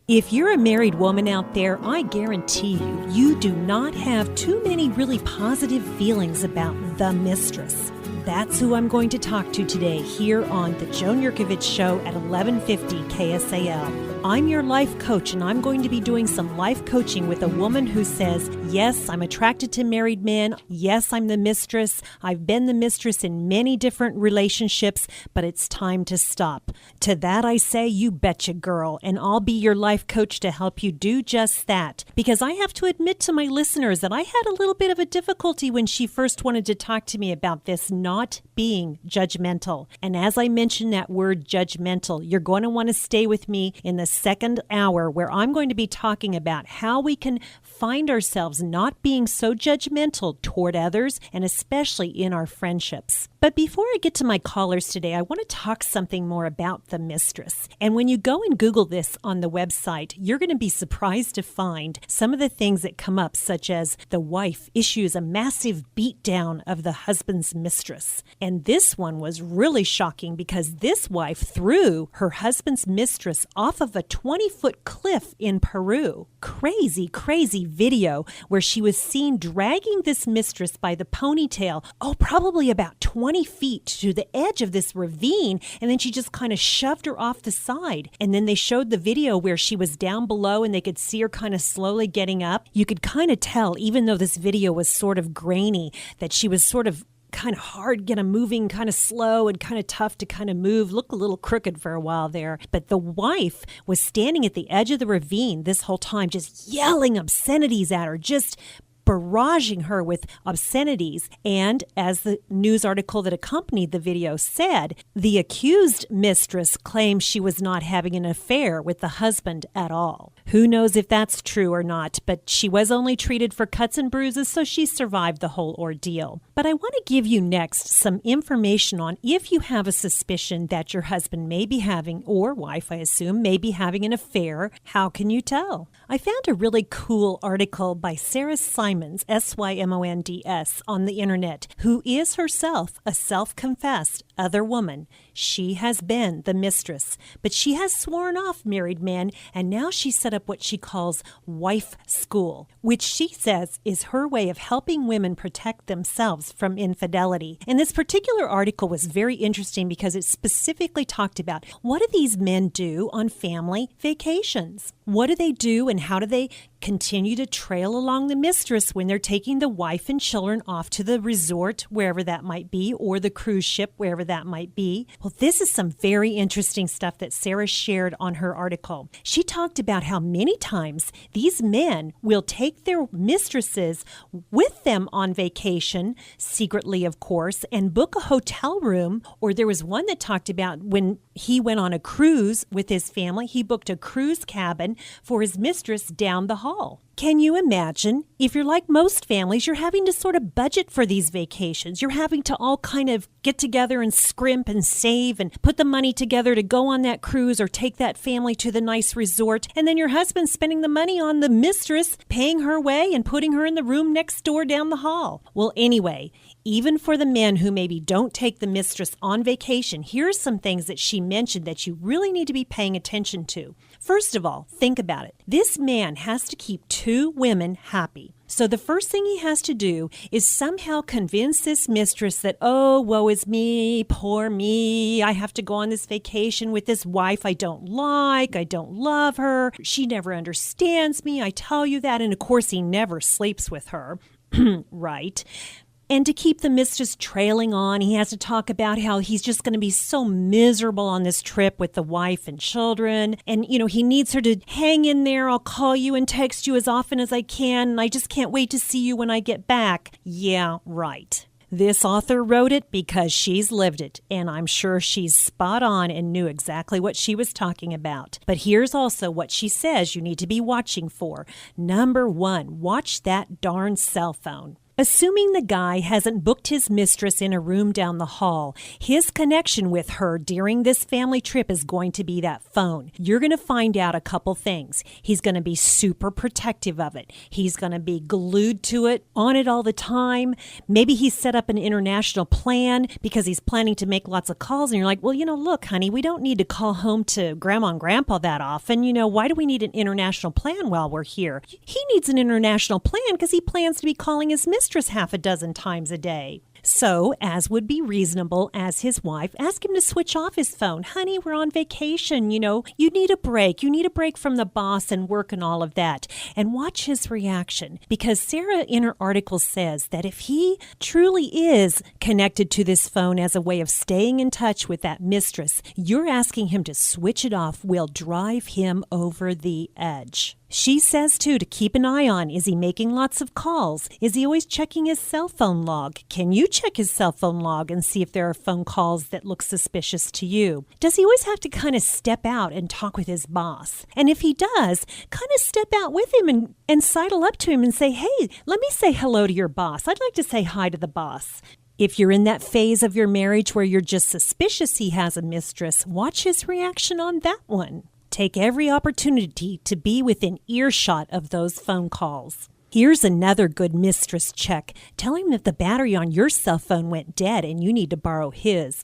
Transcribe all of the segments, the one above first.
If you're a married woman out there, I guarantee you do not have too many really positive feelings about the Mistress. That's who I'm going to talk to today here on the Joan Jerkovich Show at 1150 KSAL. I'm your life coach, and I'm going to be doing some life coaching with a woman who says, yes, I'm attracted to married men. Yes, I'm the mistress. I've been the mistress in many different relationships, but it's time to stop. To that I say, you betcha, girl, and I'll be your life coach to help you do just that. Because I have to admit to my listeners that I had a little bit of a difficulty when she first wanted to talk to me about this not being judgmental. And as I mentioned that word judgmental, you're going to want to stay with me in the second hour where I'm going to be talking about how we can find ourselves not being so judgmental toward others and especially in our friendships. But before I get to my callers today, I want to talk something more about the Mistress. And when you go and Google this on the website, you're going to be surprised to find some of the things that come up, such as the wife issues a massive beatdown of the husband's mistress. And this one was really shocking because this wife threw her husband's mistress off of a 20-foot cliff in Peru. Crazy, crazy video where she was seen dragging this mistress by the ponytail, probably about 20 feet to the edge of this ravine, and then she just kind of shoved her off the side. And then they showed the video where she was down below and they could see her kind of slowly getting up. You could kind of tell, even though this video was sort of grainy, that she was sort of kind of hard, moving kind of slow and kind of tough to kind of move, look a little crooked for a while there. But the wife was standing at the edge of the ravine this whole time, just yelling obscenities at her, just barraging her with obscenities. And as the news article that accompanied the video said, the accused mistress claimed she was not having an affair with the husband at all. Who knows if that's true or not, but she was only treated for cuts and bruises, so she survived the whole ordeal. But I want to give you next some information on if you have a suspicion that your husband may be having, or wife I assume, may be having an affair. How can you tell? I found a really cool article by Sarah Simons, Symonds, on the internet, who is herself a self-confessed other woman. She has been the mistress, but she has sworn off married men, and now she set up what she calls wife school, which she says is her way of helping women protect themselves from infidelity. And this particular article was very interesting because it specifically talked about what do these men do on family vacations? What do they do and how do they continue to trail along the mistress when they're taking the wife and children off to the resort, wherever that might be, or the cruise ship, wherever that might be? Well, this is some very interesting stuff that Sarah shared on her article. She talked about how many times these men will take their mistresses with them on vacation, secretly, of course, and book a hotel room. Or there was one that talked about when he went on a cruise with his family, he booked a cruise cabin for his mistress down the hall. Can you imagine? If you're like most families, you're having to sort of budget for these vacations. You're having to all kind of get together and scrimp and save and put the money together to go on that cruise or take that family to the nice resort. And then your husband's spending the money on the mistress, paying her way and putting her in the room next door down the hall. Well, anyway, even for the men who maybe don't take the mistress on vacation, here are some things that she mentioned that you really need to be paying attention to. First of all, think about it. This man has to keep two women happy. So the first thing he has to do is somehow convince this mistress that, oh, woe is me, poor me. I have to go on this vacation with this wife I don't like. I don't love her. She never understands me. I tell you that. And of course, he never sleeps with her. Right. And to keep the mistress trailing on, he has to talk about how he's just going to be so miserable on this trip with the wife and children. And, he needs her to hang in there. I'll call you and text you as often as I can. And I just can't wait to see you when I get back. Yeah, right. This author wrote it because she's lived it, and I'm sure she's spot on and knew exactly what she was talking about. But here's also what she says you need to be watching for. Number one, watch that darn cell phone. Assuming the guy hasn't booked his mistress in a room down the hall, his connection with her during this family trip is going to be that phone. You're going to find out a couple things. He's going to be super protective of it. He's going to be glued to it, on it all the time. Maybe he's set up an international plan because he's planning to make lots of calls. And you're like, well, look, honey, we don't need to call home to Grandma and Grandpa that often. Why do we need an international plan while we're here? He needs an international plan because he plans to be calling his mistress half a dozen times a day. So, as would be reasonable as his wife, ask him to switch off his phone. Honey, we're on vacation, you need a break. You need a break from the boss and work and all of that. And watch his reaction, because Sarah in her article says that if he truly is connected to this phone as a way of staying in touch with that mistress, you're asking him to switch it off will drive him over the edge. She says, too, to keep an eye on, is he making lots of calls? Is he always checking his cell phone log? Can you check his cell phone log and see if there are phone calls that look suspicious to you? Does he always have to kind of step out and talk with his boss? And if he does, kind of step out with him and sidle up to him and say, hey, let me say hello to your boss. I'd like to say hi to the boss. If you're in that phase of your marriage where you're just suspicious he has a mistress, watch his reaction on that one. Take every opportunity to be within earshot of those phone calls. Here's another good mistress check. Tell him that the battery on your cell phone went dead and you need to borrow his.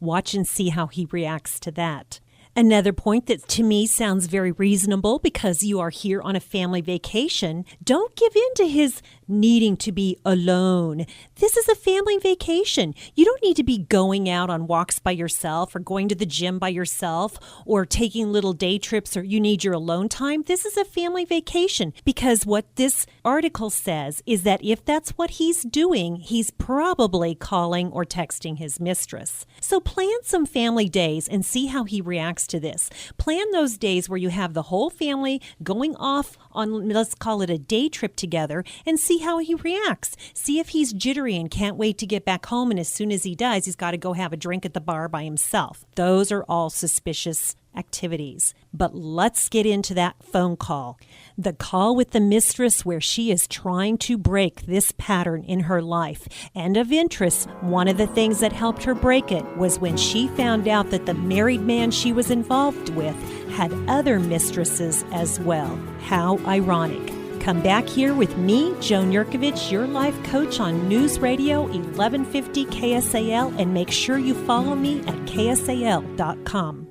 Watch and see how he reacts to that. Another point that to me sounds very reasonable, because you are here on a family vacation, don't give in to his needing to be alone. This is a family vacation. You don't need to be going out on walks by yourself or going to the gym by yourself or taking little day trips, or you need your alone time. This is a family vacation, because what this article says is that if that's what he's doing, he's probably calling or texting his mistress. So plan some family days and see how he reacts to this. Plan those days where you have the whole family going off on, let's call it a day trip together, and see how he reacts. See if he's jittery and can't wait to get back home, and as soon as he does, he's got to go have a drink at the bar by himself. Those are all suspicious activities. But let's get into that phone call. The call with the mistress where she is trying to break this pattern in her life. And of interest, one of the things that helped her break it was when she found out that the married man she was involved with had other mistresses as well. How ironic. Come back here with me, Joan Jerkovich, your life coach on News Radio 1150 KSAL, and make sure you follow me at ksal.com.